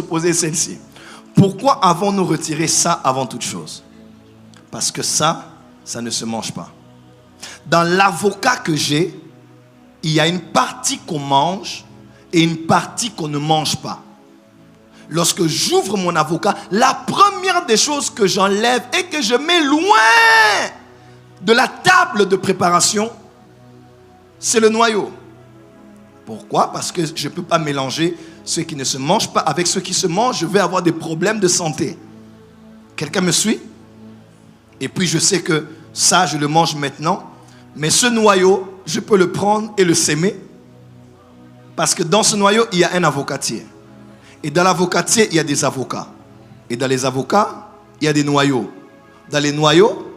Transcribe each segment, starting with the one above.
Poser celle-ci. Pourquoi avons-nous retiré ça avant toute chose? Parce que ça ne se mange pas. Dans l'avocat que j'ai, il y a une partie qu'on mange et une partie qu'on ne mange pas. Lorsque j'ouvre mon avocat, la première des choses que j'enlève et que je mets loin de la table de préparation, c'est le noyau. Pourquoi? Parce que je ne peux pas mélanger ce qui ne se mange pas avec ce qui se mange. Je vais avoir des problèmes de santé. Quelqu'un me suit? Et puis je sais que ça, je le mange maintenant. Mais ce noyau, je peux le prendre et le s'aimer. Parce que dans ce noyau, il y a un avocatier. Et dans l'avocatier, il y a des avocats. Et dans les avocats, il y a des noyaux. Dans les noyaux,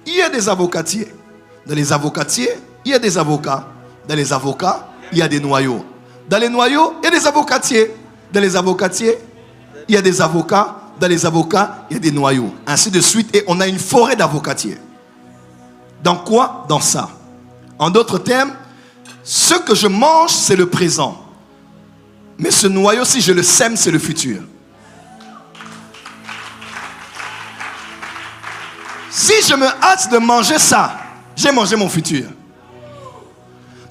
il y a des avocatiers. Dans les avocatiers, il y a des avocats. Dans les avocats, il y a des noyaux. Dans les noyaux, il y a des avocatiers. Dans les avocatiers, il y a des avocats. Dans les avocats, il y a des noyaux. Ainsi de suite. Et on a une forêt d'avocatiers. Dans quoi? Dans ça. En d'autres termes, ce que je mange, c'est le présent. Mais ce noyau, si je le sème, c'est le futur. Si je me hâte de manger ça, j'ai mangé mon futur.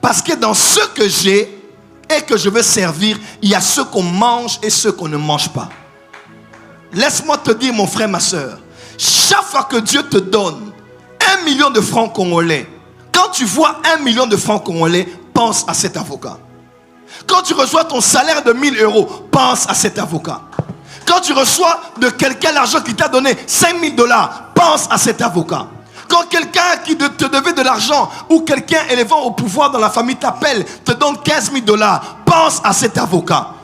Parce que dans ce que j'ai et que je veux servir, il y a ce qu'on mange et ce qu'on ne mange pas. Laisse-moi te dire, mon frère, ma soeur, chaque fois que Dieu te donne 1 million de francs congolais, quand tu vois 1 million de francs congolais, pense à cet avocat. Quand tu reçois ton salaire de 1000 euros, pense à cet avocat. Quand tu reçois de quelqu'un l'argent qui t'a donné 5000 $, pense à cet avocat. Quand quelqu'un qui te devait de l'argent ou quelqu'un élevant au pouvoir dans la famille t'appelle, te donne 15 000 $, pense à cet avocat.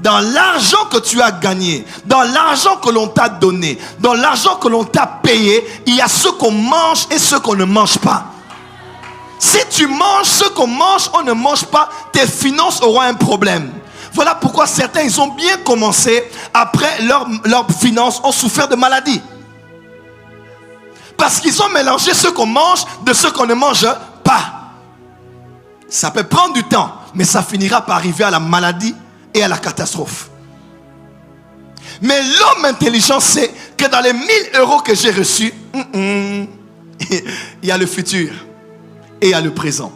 Dans l'argent que tu as gagné, dans l'argent que l'on t'a donné, dans l'argent que l'on t'a payé, il y a ce qu'on mange et ce qu'on ne mange pas. Si tu manges ce qu'on mange, on ne mange pas, tes finances auront un problème. Voilà pourquoi certains, ils ont bien commencé, après leurs finances ont souffert de maladies. Parce qu'ils ont mélangé ce qu'on mange de ce qu'on ne mange pas. Ça peut prendre du temps, mais ça finira par arriver à la maladie et à la catastrophe. Mais l'homme intelligent sait que dans les 1000 euros que j'ai reçus, il y a le futur et il y a le présent.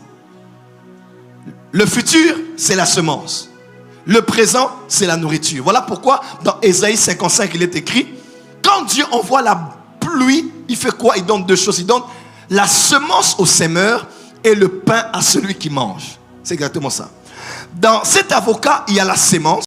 Le futur, c'est la semence. Le présent, c'est la nourriture. Voilà pourquoi dans Ésaïe 55, il est écrit, quand Dieu envoie la pluie, il fait quoi? Il donne deux choses. Il donne la semence au semeur et le pain à celui qui mange. C'est exactement ça. Dans cet avocat, il y a la semence.